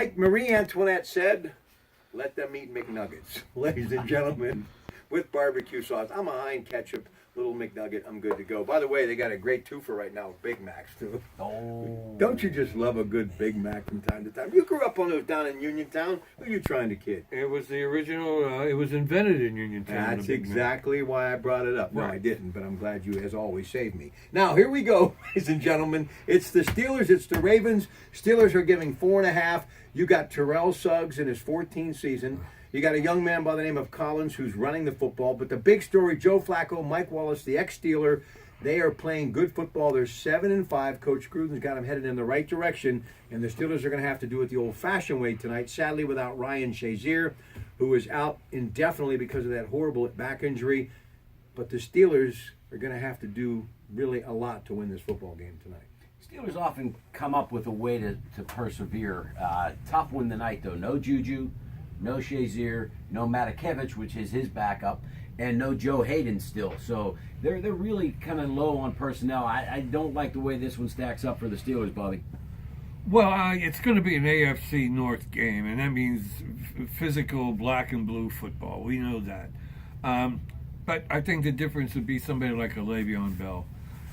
Like Marie Antoinette said, let them eat McNuggets. Ladies and gentlemen, with barbecue sauce. I'm a Heinz ketchup little McNugget. I'm good to go. By the way, they got a great twofer right now with Big Macs, too. Oh. Don't you just love a good Big Mac from time to time? You grew up on those down in Uniontown. Who are you trying to kid? It was the original, it was invented in Uniontown. That's exactly why I brought it up. No, Right. I didn't, but I'm glad you, as always, saved me. Now, here we go, ladies and gentlemen. It's the Steelers, it's the Ravens. Steelers are giving 4.5. You got Terrell Suggs in his 14th season. You got a young man by the name of Collins who's running the football. But the big story, Joe Flacco, Mike Wallace, the ex-Steeler, they are playing good football. They're 7-5. Coach Gruden's got them headed in the right direction. And the Steelers are going to have to do it the old-fashioned way tonight, sadly without Ryan Shazier, who is out indefinitely because of that horrible back injury. But the Steelers are going to have to do really a lot to win this football game tonight. Steelers often come up with a way to persevere. Tough one tonight, though. No Juju, no Shazier, no Matakevich, which is his backup, and no Joe Hayden still. So they're really kind of low on personnel. I don't like the way this one stacks up for the Steelers, Bobby. Well, it's going to be an AFC North game, and that means physical black and blue football. We know that. But I think the difference would be somebody like a Le'Veon Bell.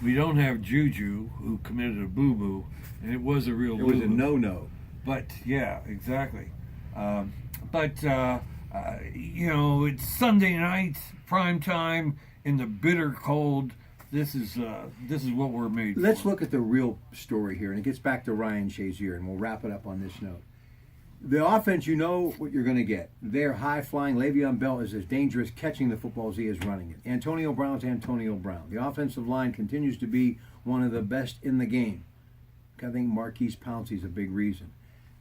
We don't have Juju, who committed a boo-boo, and it was a real It was boo-boo. a no-no. But, yeah, exactly. It's Sunday night, prime time, in the bitter cold. This is what we're made for. Let's look at the real story here, and it gets back to Ryan Shazier, and we'll wrap it up on this note. The offense, you know what you're going to get. They're high-flying. Le'Veon Bell is as dangerous catching the football as he is running it. Antonio Brown's Antonio Brown. The offensive line continues to be one of the best in the game. I think Marquise Pouncey's a big reason.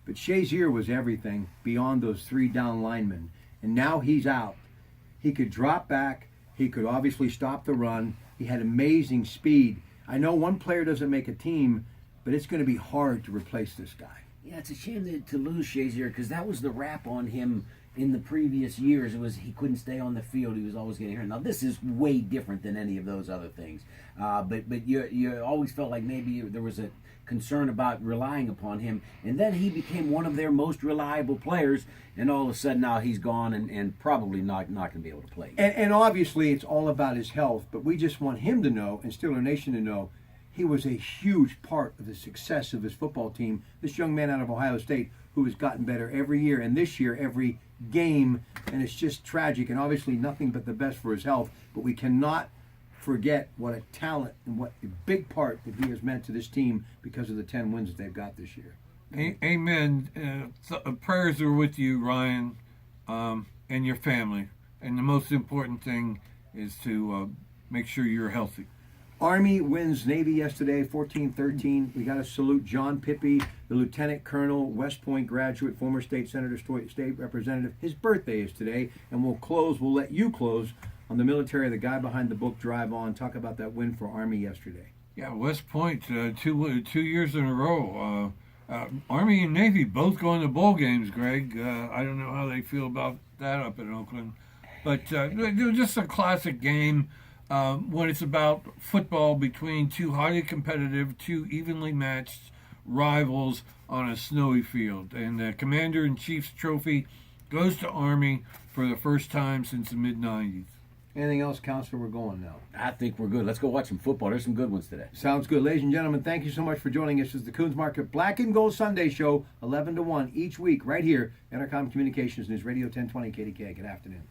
But Shazier was everything beyond those three down linemen, and now he's out. He could drop back. He could obviously stop the run. He had amazing speed. I know one player doesn't make a team, but it's going to be hard to replace this guy. Yeah, it's a shame to lose Shazier because that was the rap on him in the previous years. It was he couldn't stay on the field. He was always getting hurt. Now this is way different than any of those other things. But you always felt like maybe there was a concern about relying upon him, and then he became one of their most reliable players. And all of a sudden now he's gone and probably not going to be able to play. And obviously it's all about his health. But we just want him to know, and Steeler Nation to know, he was a huge part of the success of his football team. This young man out of Ohio State who has gotten better every year, and this year every game, and it's just tragic, and obviously nothing but the best for his health. But we cannot forget what a talent and what a big part that he has meant to this team because of the 10 wins that they've got this year. Amen. Prayers are with you, Ryan, and your family. And the most important thing is to make sure you're healthy. Army wins Navy yesterday, 14-13. We got to salute John Pippy, the Lieutenant Colonel, West Point graduate, former state senator, state representative. His birthday is today, and we'll let you close on the military, the guy behind the book, Drive On. Talk about that win for Army yesterday. Yeah, West Point, 2 years in a row. Army and Navy both going to bowl games, Greg. I don't know how they feel about that up in Oakland. But just a classic game. When it's about football between two highly competitive, two evenly matched rivals on a snowy field. And the Commander-in-Chief's trophy goes to Army for the first time since the mid-'90s. Anything else, Counselor? We're going now. I think we're good. Let's go watch some football. There's some good ones today. Sounds good. Ladies and gentlemen, thank you so much for joining us. This is the Coons Market Black and Gold Sunday Show, 11 to 1 each week, right here, Intercom Communications News Radio 1020 KDK. Good afternoon.